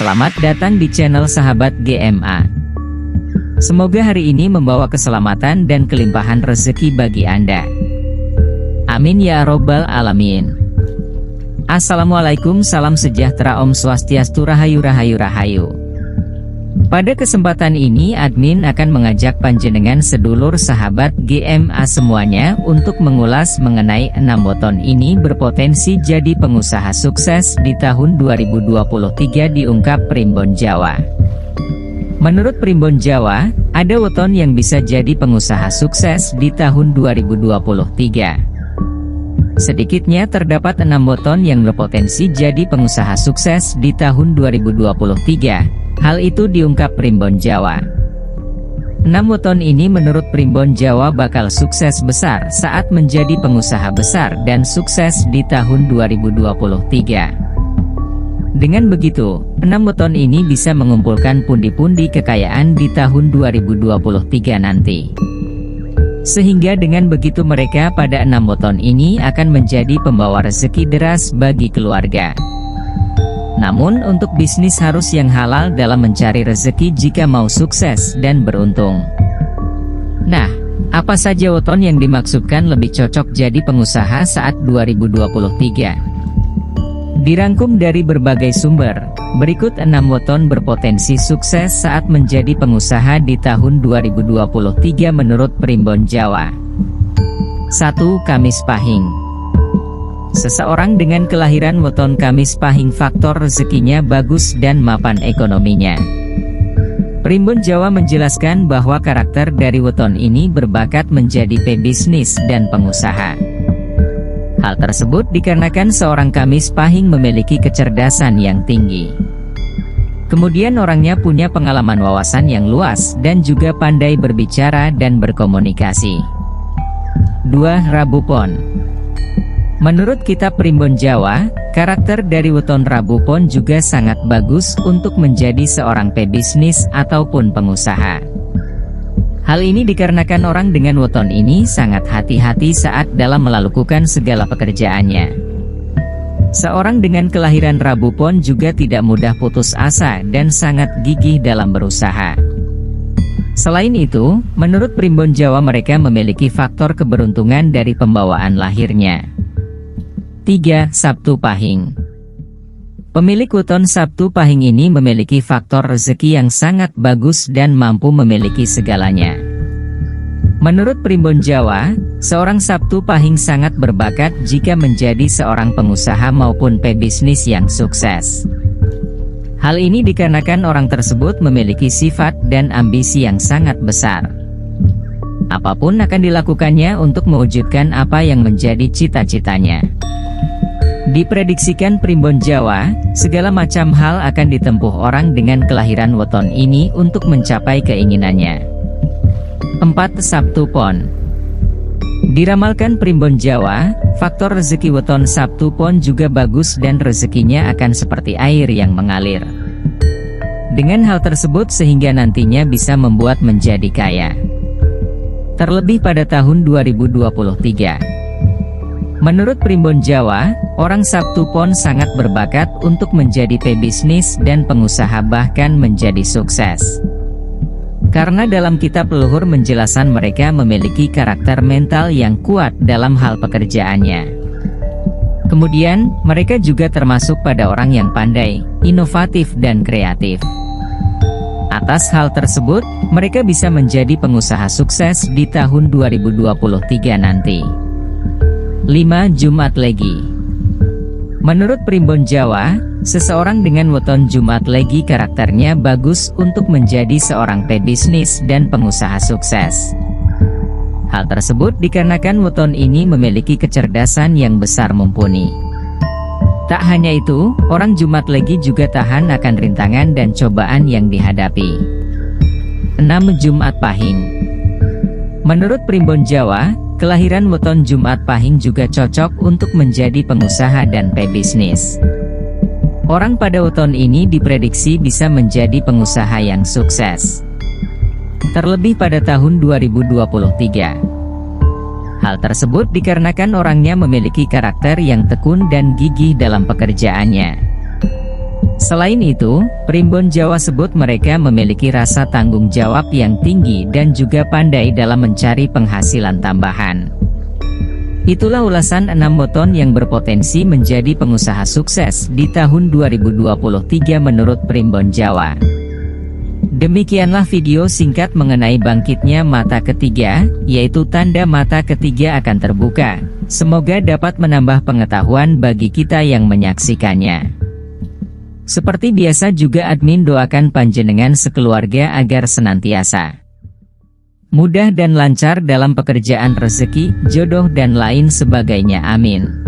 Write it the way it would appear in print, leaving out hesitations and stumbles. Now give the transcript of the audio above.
Selamat datang di channel Sahabat GMA. Semoga hari ini membawa keselamatan dan kelimpahan rezeki bagi Anda. Amin ya robbal alamin. Assalamualaikum, salam sejahtera, Om Swastiastu, Rahayu Rahayu Rahayu. Pada kesempatan ini admin akan mengajak panjenengan sedulur sahabat GMA semuanya untuk mengulas mengenai 6 weton ini berpotensi jadi pengusaha sukses di tahun 2023 diungkap Primbon Jawa. Menurut Primbon Jawa, ada weton yang bisa jadi pengusaha sukses di tahun 2023. Sedikitnya terdapat 6 weton yang berpotensi jadi pengusaha sukses di tahun 2023. Hal itu diungkap Primbon Jawa. 6 weton ini menurut Primbon Jawa bakal sukses besar saat menjadi pengusaha besar dan sukses di tahun 2023. Dengan begitu, 6 weton ini bisa mengumpulkan pundi-pundi kekayaan di tahun 2023 nanti. Sehingga dengan begitu mereka pada 6 weton ini akan menjadi pembawa rezeki deras bagi keluarga. Namun untuk bisnis harus yang halal dalam mencari rezeki jika mau sukses dan beruntung. Nah, apa saja weton yang dimaksudkan lebih cocok jadi pengusaha saat 2023? Dirangkum dari berbagai sumber, berikut 6 weton berpotensi sukses saat menjadi pengusaha di tahun 2023 menurut Primbon Jawa. 1. Kamis Pahing. Seseorang dengan kelahiran weton Kamis Pahing faktor rezekinya bagus dan mapan ekonominya. Primbon Jawa menjelaskan bahwa karakter dari weton ini berbakat menjadi pebisnis dan pengusaha. Hal tersebut dikarenakan seorang Kamis Pahing memiliki kecerdasan yang tinggi. Kemudian orangnya punya pengalaman wawasan yang luas dan juga pandai berbicara dan berkomunikasi. 2. Rabu Pon. Menurut kitab Primbon Jawa, karakter dari weton Rabu Pon juga sangat bagus untuk menjadi seorang pebisnis ataupun pengusaha. Hal ini dikarenakan orang dengan weton ini sangat hati-hati saat dalam melakukan segala pekerjaannya. Seorang dengan kelahiran Rabu Pon juga tidak mudah putus asa dan sangat gigih dalam berusaha. Selain itu, menurut Primbon Jawa mereka memiliki faktor keberuntungan dari pembawaan lahirnya. 3. Sabtu Pahing. Pemilik weton Sabtu Pahing ini memiliki faktor rezeki yang sangat bagus dan mampu memiliki segalanya. Menurut Primbon Jawa, seorang Sabtu Pahing sangat berbakat jika menjadi seorang pengusaha maupun pebisnis yang sukses. Hal ini dikarenakan orang tersebut memiliki sifat dan ambisi yang sangat besar. Apapun akan dilakukannya untuk mewujudkan apa yang menjadi cita-citanya. Diprediksikan Primbon Jawa, segala macam hal akan ditempuh orang dengan kelahiran weton ini untuk mencapai keinginannya. 4. Sabtu Pon. Diramalkan Primbon Jawa, faktor rezeki weton Sabtu Pon juga bagus dan rezekinya akan seperti air yang mengalir. Dengan hal tersebut sehingga nantinya bisa membuat menjadi kaya. Terlebih pada tahun 2023. Menurut Primbon Jawa, orang Sabtu Pon sangat berbakat untuk menjadi pebisnis dan pengusaha bahkan menjadi sukses. Karena dalam kitab leluhur menjelaskan mereka memiliki karakter mental yang kuat dalam hal pekerjaannya. Kemudian, mereka juga termasuk pada orang yang pandai, inovatif dan kreatif. Atas hal tersebut, mereka bisa menjadi pengusaha sukses di tahun 2023 nanti. 5. Jumat Legi. Menurut Primbon Jawa, seseorang dengan weton Jumat Legi karakternya bagus untuk menjadi seorang pebisnis dan pengusaha sukses. Hal tersebut dikarenakan weton ini memiliki kecerdasan yang besar mumpuni. Tak hanya itu, orang Jumat Legi juga tahan akan rintangan dan cobaan yang dihadapi. 6. Jumat Pahing. Menurut Primbon Jawa, kelahiran weton Jumat Pahing juga cocok untuk menjadi pengusaha dan pebisnis. Orang pada weton ini diprediksi bisa menjadi pengusaha yang sukses. Terlebih pada tahun 2023. Hal tersebut dikarenakan orangnya memiliki karakter yang tekun dan gigih dalam pekerjaannya. Selain itu, primbon Jawa sebut mereka memiliki rasa tanggung jawab yang tinggi dan juga pandai dalam mencari penghasilan tambahan. Itulah ulasan 6 moton yang berpotensi menjadi pengusaha sukses di tahun 2023 menurut primbon Jawa. Demikianlah video singkat mengenai bangkitnya mata ketiga, yaitu tanda mata ketiga akan terbuka. Semoga dapat menambah pengetahuan bagi kita yang menyaksikannya. Seperti biasa juga admin doakan panjenengan sekeluarga agar senantiasa mudah dan lancar dalam pekerjaan, rezeki, jodoh dan lain sebagainya. Amin.